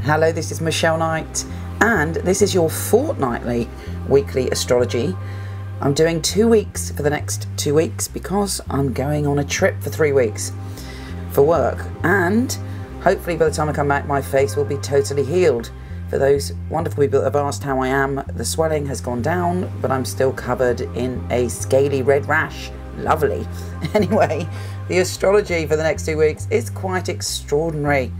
Hello, this is Michele Knight, and this is your fortnightly weekly astrology. I'm doing 2 weeks for the next 2 weeks because I'm going on a trip for 3 weeks for work, and hopefully by the time I come back my face will be totally healed. For those wonderful people that have asked how I am, the swelling has gone down, but I'm still covered in a scaly red rash. Lovely. Anyway, the astrology for the next 2 weeks is quite extraordinary.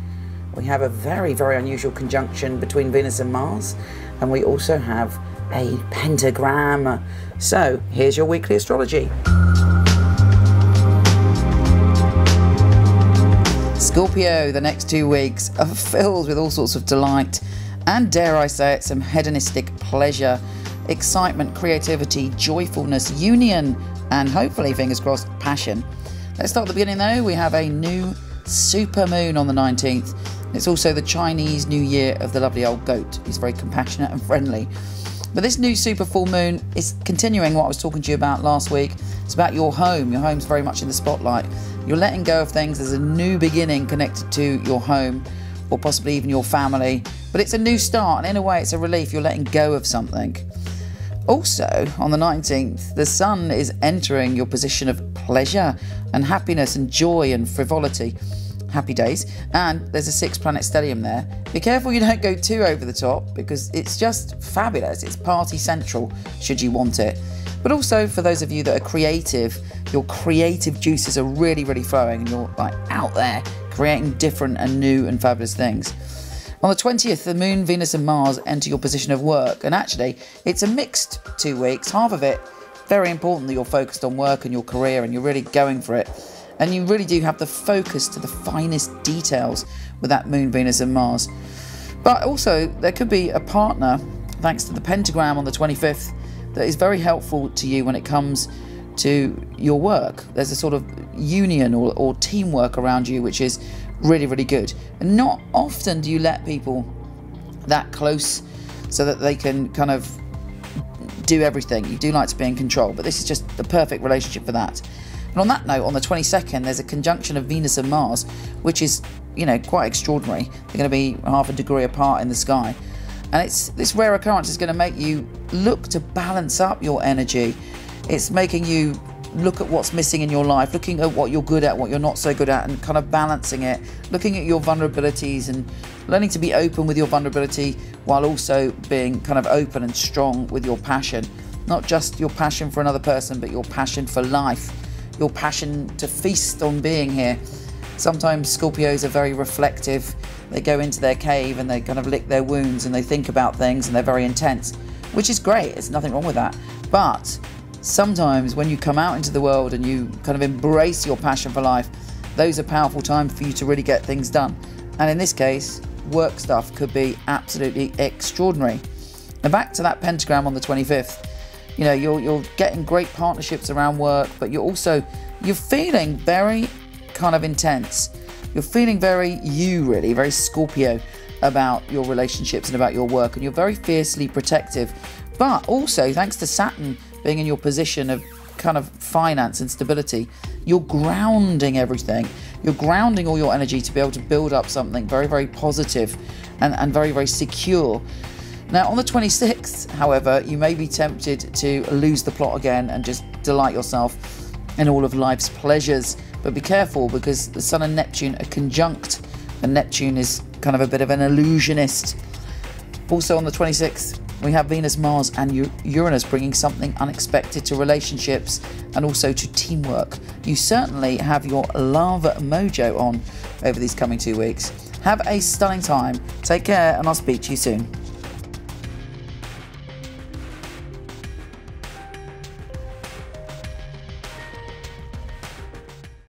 We have a very, very unusual conjunction between Venus and Mars, and we also have a pentagram. So here's your weekly astrology. Scorpio, the next 2 weeks are filled with all sorts of delight and, dare I say it, some hedonistic pleasure, excitement, creativity, joyfulness, union, and hopefully, fingers crossed, passion. Let's start at the beginning though. We have a new super moon on the 19th. It's also the Chinese New Year of the lovely old goat. He's very compassionate and friendly. But this new super full moon is continuing what I was talking to you about last week. It's about your home. Your home's very much in the spotlight. You're letting go of things. There's a new beginning connected to your home, or possibly even your family. But it's a new start, and in a way it's a relief. You're letting go of something. Also, on the 19th, the sun is entering your position of pleasure and happiness and joy and frivolity. Happy days. And there's a 6-planet stellium there. Be careful you don't go too over the top, because it's just fabulous. It's party central should you want it. But also for those of you that are creative, your creative juices are really, really flowing, and you're like out there creating different and new and fabulous things. On the 20th, the moon, Venus and Mars enter your position of work, and actually it's a mixed 2 weeks. Half of it, very important that you're focused on work and your career and you're really going for it. And you really do have the focus to the finest details with that moon, Venus and Mars. But also there could be a partner, thanks to the pentagram on the 25th, that is very helpful to you when it comes to your work. There's a sort of union or teamwork around you, which is really, really good. And not often do you let people that close so that they can kind of do everything. You do like to be in control, but this is just the perfect relationship for that. And on that note, on the 22nd, there's a conjunction of Venus and Mars, which is, you know, quite extraordinary. They're going to be half a degree apart in the sky. And this rare occurrence is going to make you look to balance up your energy. It's making you look at what's missing in your life, looking at what you're good at, what you're not so good at, and kind of balancing it, looking at your vulnerabilities and learning to be open with your vulnerability while also being kind of open and strong with your passion. Not just your passion for another person, but your passion for life. Your passion to feast on being here. Sometimes Scorpios are very reflective. They go into their cave and they kind of lick their wounds and they think about things, and they're very intense, which is great. There's nothing wrong with that. But sometimes when you come out into the world and you kind of embrace your passion for life, those are powerful times for you to really get things done. And in this case, work stuff could be absolutely extraordinary. Now back to that pentagram on the 25th. You know, you're getting great partnerships around work, but you're feeling very kind of intense. You're feeling very really, very Scorpio about your relationships and about your work, and you're very fiercely protective. But also, thanks to Saturn being in your position of kind of finance and stability, you're grounding everything. You're grounding all your energy to be able to build up something very, very positive and very, very secure. Now, on the 26th, however, you may be tempted to lose the plot again and just delight yourself in all of life's pleasures. But be careful, because the Sun and Neptune are conjunct, and Neptune is kind of a bit of an illusionist. Also on the 26th, we have Venus, Mars and Uranus bringing something unexpected to relationships and also to teamwork. You certainly have your love mojo on over these coming 2 weeks. Have a stunning time. Take care, and I'll speak to you soon.